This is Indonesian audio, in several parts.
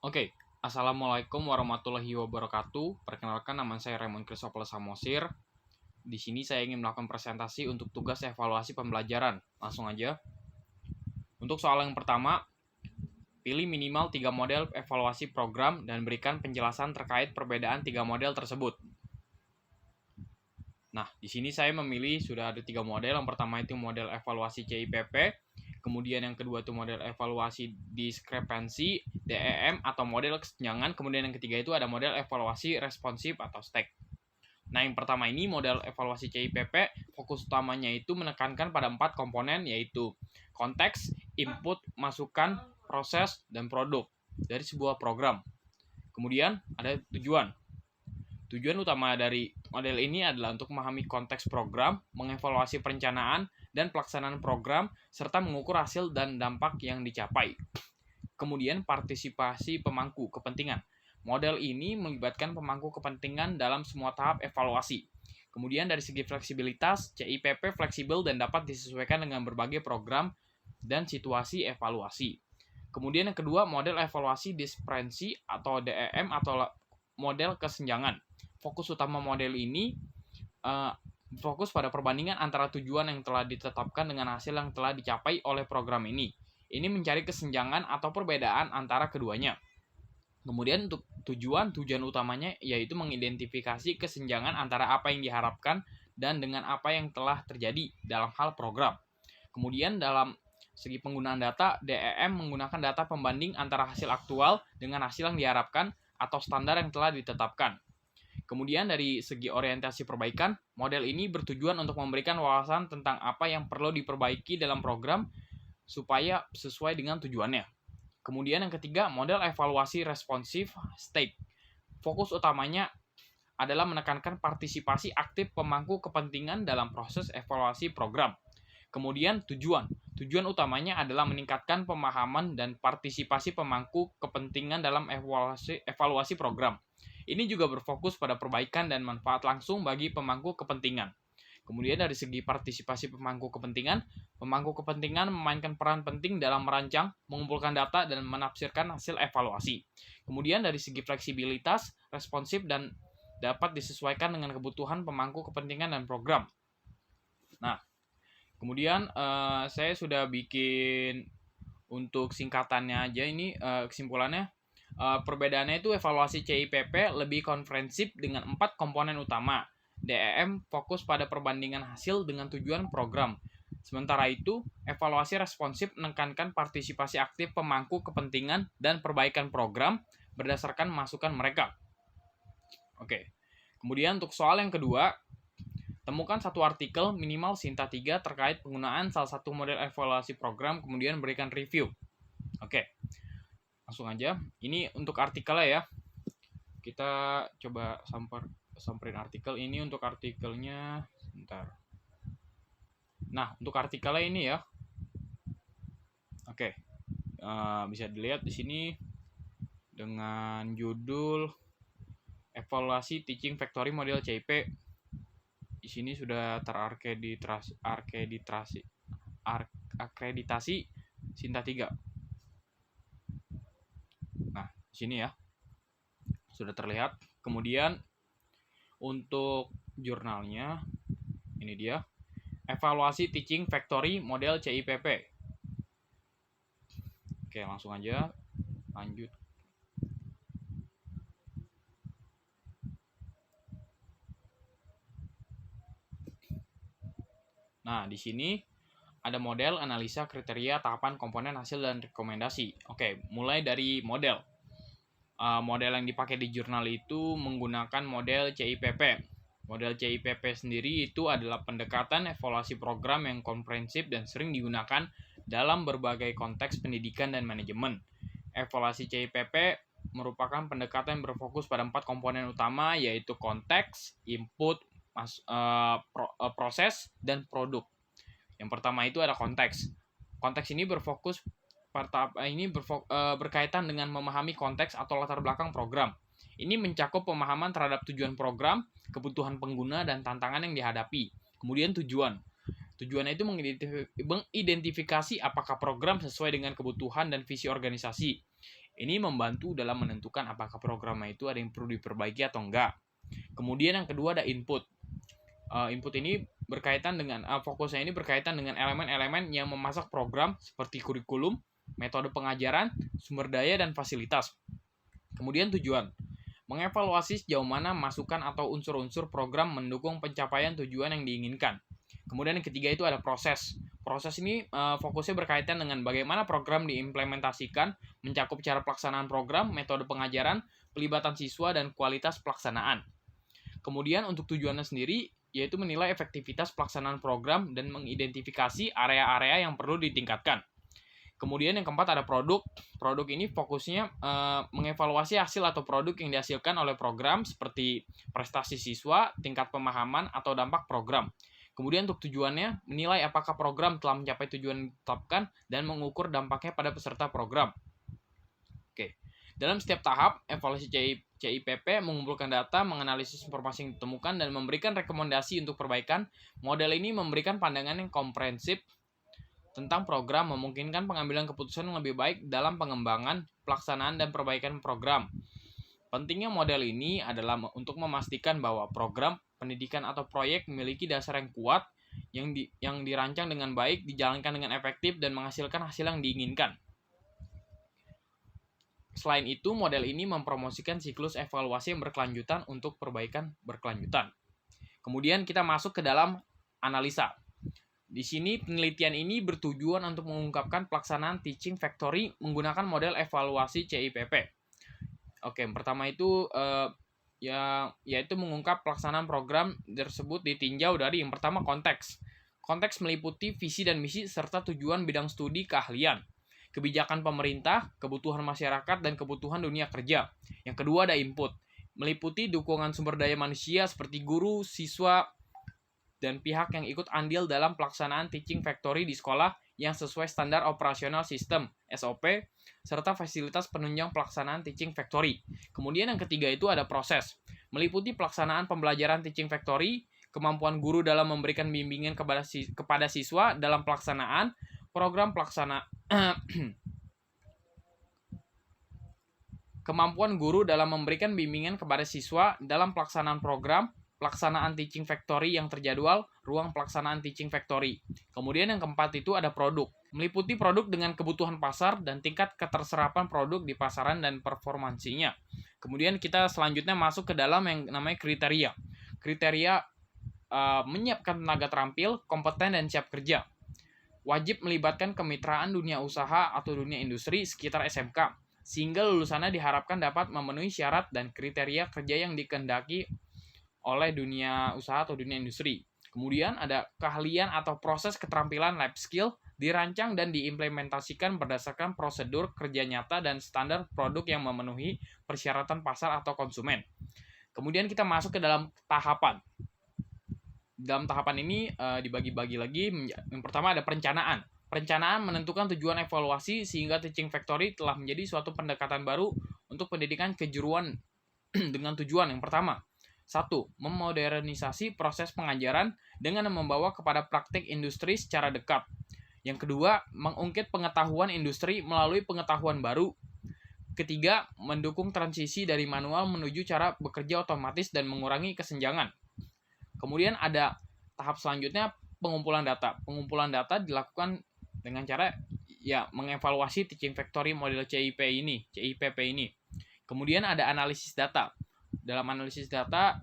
Oke, Assalamualaikum warahmatullahi wabarakatuh. Perkenalkan, nama saya Raymond Chrysopoulos Samosir. Di sini saya ingin melakukan presentasi untuk tugas evaluasi pembelajaran. Langsung aja. Untuk soal yang pertama, pilih minimal 3 model evaluasi program dan berikan penjelasan terkait perbedaan 3 model tersebut. Nah, di sini saya memilih sudah ada 3 model. Yang pertama itu model evaluasi CIPP, kemudian yang kedua itu model evaluasi diskrepansi, DEM atau model kesenjangan, kemudian yang ketiga itu ada model evaluasi responsif atau STEC. Nah, yang pertama ini model evaluasi CIPP, fokus utamanya itu menekankan pada 4 komponen, yaitu konteks, input, masukan, proses, dan produk dari sebuah program. Kemudian ada tujuan. Tujuan utama dari model ini adalah untuk memahami konteks program, mengevaluasi perencanaan dan pelaksanaan program, serta mengukur hasil dan dampak yang dicapai. Kemudian partisipasi pemangku kepentingan. Model ini melibatkan pemangku kepentingan dalam semua tahap evaluasi. Kemudian dari segi fleksibilitas, CIPP fleksibel dan dapat disesuaikan dengan berbagai program dan situasi evaluasi. Kemudian yang kedua, model evaluasi disprehensi atau DEM atau model kesenjangan. Fokus utama model ini fokus pada perbandingan antara tujuan yang telah ditetapkan dengan hasil yang telah dicapai oleh program ini. Ini mencari kesenjangan atau perbedaan antara keduanya. Kemudian untuk tujuan utamanya yaitu mengidentifikasi kesenjangan antara apa yang diharapkan dan dengan apa yang telah terjadi dalam hal program. Kemudian dalam segi penggunaan data, DEM menggunakan data pembanding antara hasil aktual dengan hasil yang diharapkan atau standar yang telah ditetapkan. Kemudian dari segi orientasi perbaikan, model ini bertujuan untuk memberikan wawasan tentang apa yang perlu diperbaiki dalam program supaya sesuai dengan tujuannya. Kemudian yang ketiga, model evaluasi responsif STEC. Fokus utamanya adalah menekankan partisipasi aktif pemangku kepentingan dalam proses evaluasi program. Kemudian tujuan. Tujuan utamanya adalah meningkatkan pemahaman dan partisipasi pemangku kepentingan dalam evaluasi program. Ini juga berfokus pada perbaikan dan manfaat langsung bagi pemangku kepentingan. Kemudian dari segi partisipasi pemangku kepentingan memainkan peran penting dalam merancang, mengumpulkan data, dan menafsirkan hasil evaluasi. Kemudian dari segi fleksibilitas, responsif, dan dapat disesuaikan dengan kebutuhan pemangku kepentingan dan program. Nah, kemudian saya sudah bikin untuk singkatannya aja ini kesimpulannya. Perbedaannya itu evaluasi CIPP lebih komprehensif dengan 4 komponen utama. DEM fokus pada perbandingan hasil dengan tujuan program. Sementara itu, evaluasi responsif menekankan partisipasi aktif pemangku kepentingan dan perbaikan program berdasarkan masukan mereka. Oke. Kemudian untuk soal yang kedua, temukan satu artikel minimal Sinta 3 terkait penggunaan salah satu model evaluasi program, kemudian berikan review. Oke. Langsung aja. Ini untuk artikelnya ya. Kita coba samperin artikel ini. Untuk artikelnya sebentar. Nah, untuk artikelnya ini ya. Oke. Bisa dilihat di sini dengan judul Evaluasi Teaching Factory Model CIP. Di sini sudah akreditasi Sinta 3. Nah, di sini ya. Sudah terlihat. Kemudian untuk jurnalnya ini dia. Evaluasi Teaching Factory Model CIPP. Oke, langsung aja lanjut. Nah, di sini ada model analisa kriteria tahapan komponen hasil dan rekomendasi. Oke, mulai dari model. Model yang dipakai di jurnal itu menggunakan model CIPP. Model CIPP sendiri itu adalah pendekatan evaluasi program yang komprehensif dan sering digunakan dalam berbagai konteks pendidikan dan manajemen. Evaluasi CIPP merupakan pendekatan yang berfokus pada 4 komponen utama, yaitu konteks, input, proses, dan produk. Yang pertama itu ada konteks. Konteks ini berfokus berkaitan dengan memahami konteks atau latar belakang program. Ini mencakup pemahaman terhadap tujuan program, kebutuhan pengguna, dan tantangan yang dihadapi. Kemudian tujuan. Tujuannya itu mengidentifikasi apakah program sesuai dengan kebutuhan dan visi organisasi. Ini membantu dalam menentukan apakah programnya itu ada yang perlu diperbaiki atau enggak. Kemudian yang kedua ada input. Input ini berkaitan dengan fokusnya ini berkaitan dengan elemen-elemen yang memasak program seperti kurikulum, metode pengajaran, sumber daya, dan fasilitas. Kemudian tujuan. Mengevaluasi sejauh mana masukan atau unsur-unsur program mendukung pencapaian tujuan yang diinginkan. Kemudian yang ketiga itu ada proses. Proses ini fokusnya berkaitan dengan bagaimana program diimplementasikan, mencakup cara pelaksanaan program, metode pengajaran, pelibatan siswa, dan kualitas pelaksanaan. Kemudian untuk tujuannya sendiri, yaitu menilai efektivitas pelaksanaan program dan mengidentifikasi area-area yang perlu ditingkatkan. Kemudian yang keempat ada produk. Produk ini fokusnya mengevaluasi hasil atau produk yang dihasilkan oleh program seperti prestasi siswa, tingkat pemahaman, atau dampak program. Kemudian untuk tujuannya, menilai apakah program telah mencapai tujuan yang ditetapkan dan mengukur dampaknya pada peserta program. Oke. Dalam setiap tahap, evaluasi CIPP mengumpulkan data, menganalisis informasi yang ditemukan, dan memberikan rekomendasi untuk perbaikan. Model ini memberikan pandangan yang komprehensif tentang program, memungkinkan pengambilan keputusan yang lebih baik dalam pengembangan, pelaksanaan, dan perbaikan program. Pentingnya model ini adalah untuk memastikan bahwa program, pendidikan, atau proyek memiliki dasar yang kuat, yang dirancang dengan baik, dijalankan dengan efektif, dan menghasilkan hasil yang diinginkan. Selain itu, model ini mempromosikan siklus evaluasi yang berkelanjutan untuk perbaikan berkelanjutan. Kemudian kita masuk ke dalam analisa. Di sini penelitian ini bertujuan untuk mengungkapkan pelaksanaan teaching factory menggunakan model evaluasi CIPP. Oke, yang pertama itu yaitu mengungkap pelaksanaan program tersebut ditinjau dari yang pertama konteks. Konteks meliputi visi dan misi serta tujuan bidang studi keahlian, kebijakan pemerintah, kebutuhan masyarakat, dan kebutuhan dunia kerja. Yang kedua ada input, meliputi dukungan sumber daya manusia seperti guru, siswa, dan pihak yang ikut andil dalam pelaksanaan teaching factory di sekolah yang sesuai standar operasional sistem SOP, serta fasilitas penunjang pelaksanaan teaching factory. Kemudian yang ketiga itu ada proses, meliputi pelaksanaan pembelajaran teaching factory, kemampuan guru dalam memberikan bimbingan kepada siswa dalam pelaksanaan program kemampuan guru dalam memberikan bimbingan kepada siswa dalam pelaksanaan program, pelaksanaan teaching factory yang terjadwal, ruang pelaksanaan teaching factory. Kemudian yang keempat itu ada produk. Meliputi produk dengan kebutuhan pasar dan tingkat keterserapan produk di pasaran dan performansinya. Kemudian kita selanjutnya masuk ke dalam yang namanya kriteria. Kriteria menyiapkan tenaga terampil, kompeten, dan siap kerja. Wajib melibatkan kemitraan dunia usaha atau dunia industri sekitar SMK, sehingga lulusannya diharapkan dapat memenuhi syarat dan kriteria kerja yang dikehendaki oleh dunia usaha atau dunia industri. Kemudian ada keahlian atau proses keterampilan life skill dirancang dan diimplementasikan berdasarkan prosedur kerja nyata dan standar produk yang memenuhi persyaratan pasar atau konsumen. Kemudian kita masuk ke dalam tahapan. Dalam tahapan ini dibagi-bagi lagi. Yang pertama ada perencanaan. Perencanaan menentukan tujuan evaluasi sehingga teaching factory telah menjadi suatu pendekatan baru untuk pendidikan kejuruan dengan tujuan yang pertama. 1. Memodernisasi proses pengajaran dengan membawa kepada praktik industri secara dekat. Yang kedua, mengungkit pengetahuan industri melalui pengetahuan baru. Ketiga, mendukung transisi dari manual menuju cara bekerja otomatis dan mengurangi kesenjangan. Kemudian ada tahap selanjutnya, pengumpulan data. Pengumpulan data dilakukan dengan cara mengevaluasi teaching factory model CIPP ini. Kemudian ada analisis data. Dalam analisis data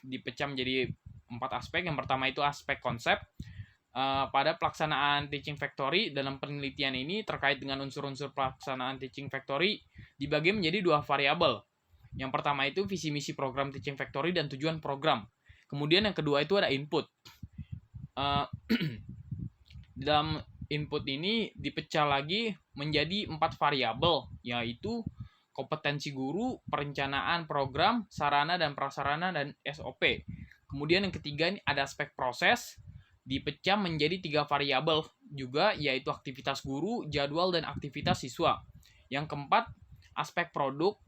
dipecah menjadi 4 aspek. Yang pertama itu aspek konsep. Pada pelaksanaan teaching factory, dalam penelitian ini terkait dengan unsur-unsur pelaksanaan teaching factory dibagi menjadi 2 variabel. Yang pertama itu visi misi program teaching factory dan tujuan program. Kemudian yang kedua itu ada input. Dalam input ini dipecah lagi menjadi 4 variabel, yaitu kompetensi guru, perencanaan program, sarana dan prasarana, dan SOP. Kemudian yang ketiga ini ada aspek proses, dipecah menjadi 3 variabel juga, yaitu aktivitas guru, jadwal, dan aktivitas siswa. Yang keempat, aspek produk,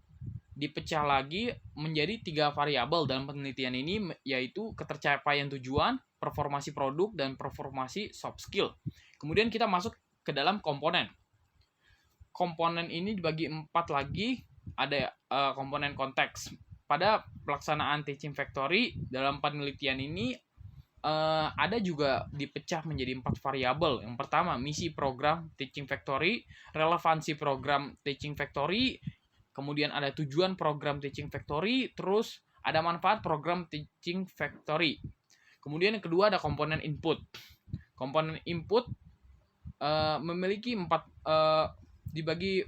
dipecah lagi menjadi 3 variabel dalam penelitian ini, yaitu ketercapaian tujuan, performasi produk, dan performasi soft skill. Kemudian kita masuk ke dalam komponen. komponen ini dibagi 4 lagi. Ada komponen konteks. Pada pelaksanaan teaching factory dalam penelitian ini ada juga dipecah menjadi 4 variabel. Yang pertama, misi program teaching factory, relevansi program teaching factory, kemudian ada tujuan program teaching factory, terus ada manfaat program teaching factory. Kemudian yang kedua ada komponen input. Komponen input memiliki 4 dibagi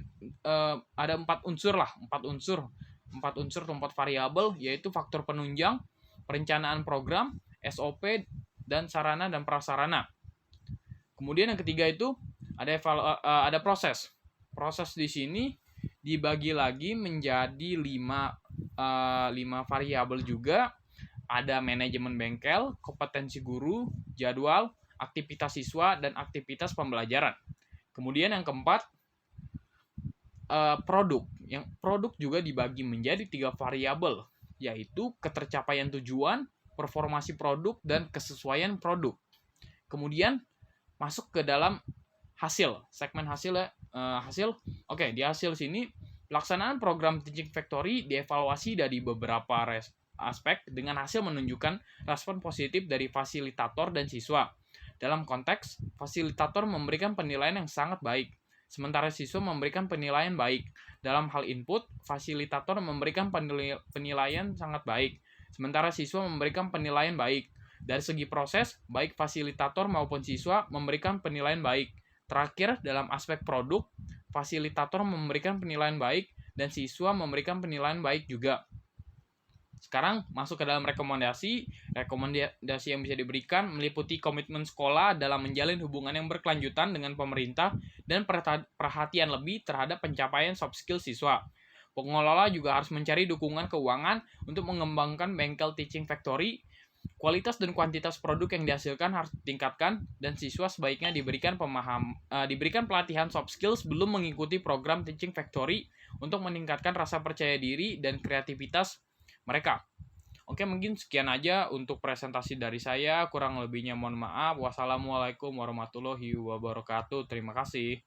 ada 4 unsur lah, 4 unsur atau 4 variabel, yaitu faktor penunjang, perencanaan program, SOP, dan sarana dan prasarana. Kemudian yang ketiga itu ada proses. Proses di sini dibagi lagi menjadi 5 variabel juga. Ada manajemen bengkel, kompetensi guru, jadwal, aktivitas siswa, dan aktivitas pembelajaran. Kemudian yang keempat, produk. Yang produk juga dibagi menjadi 3 variabel, yaitu ketercapaian tujuan, performasi produk, dan kesesuaian produk. Kemudian masuk ke dalam hasil, segmen hasil ya. Hasil. Oke, di hasil sini pelaksanaan program teaching factory dievaluasi dari beberapa aspek dengan hasil menunjukkan respon positif dari fasilitator dan siswa. Dalam konteks, fasilitator memberikan penilaian yang sangat baik, sementara siswa memberikan penilaian baik. Dalam hal input, fasilitator memberikan penilaian sangat baik, sementara siswa memberikan penilaian baik. Dari segi proses, baik fasilitator maupun siswa memberikan penilaian baik. Terakhir, dalam aspek produk, fasilitator memberikan penilaian baik dan siswa memberikan penilaian baik juga. Sekarang masuk ke dalam rekomendasi. Rekomendasi yang bisa diberikan meliputi komitmen sekolah dalam menjalin hubungan yang berkelanjutan dengan pemerintah dan perhatian lebih terhadap pencapaian soft skill siswa. Pengelola juga harus mencari dukungan keuangan untuk mengembangkan bengkel teaching factory. Kualitas dan kuantitas produk yang dihasilkan harus ditingkatkan dan siswa sebaiknya diberikan pelatihan soft skill sebelum mengikuti program teaching factory untuk meningkatkan rasa percaya diri dan kreativitas mereka. Oke, mungkin sekian aja untuk presentasi dari saya. Kurang lebihnya mohon maaf. Wassalamualaikum warahmatullahi wabarakatuh. Terima kasih.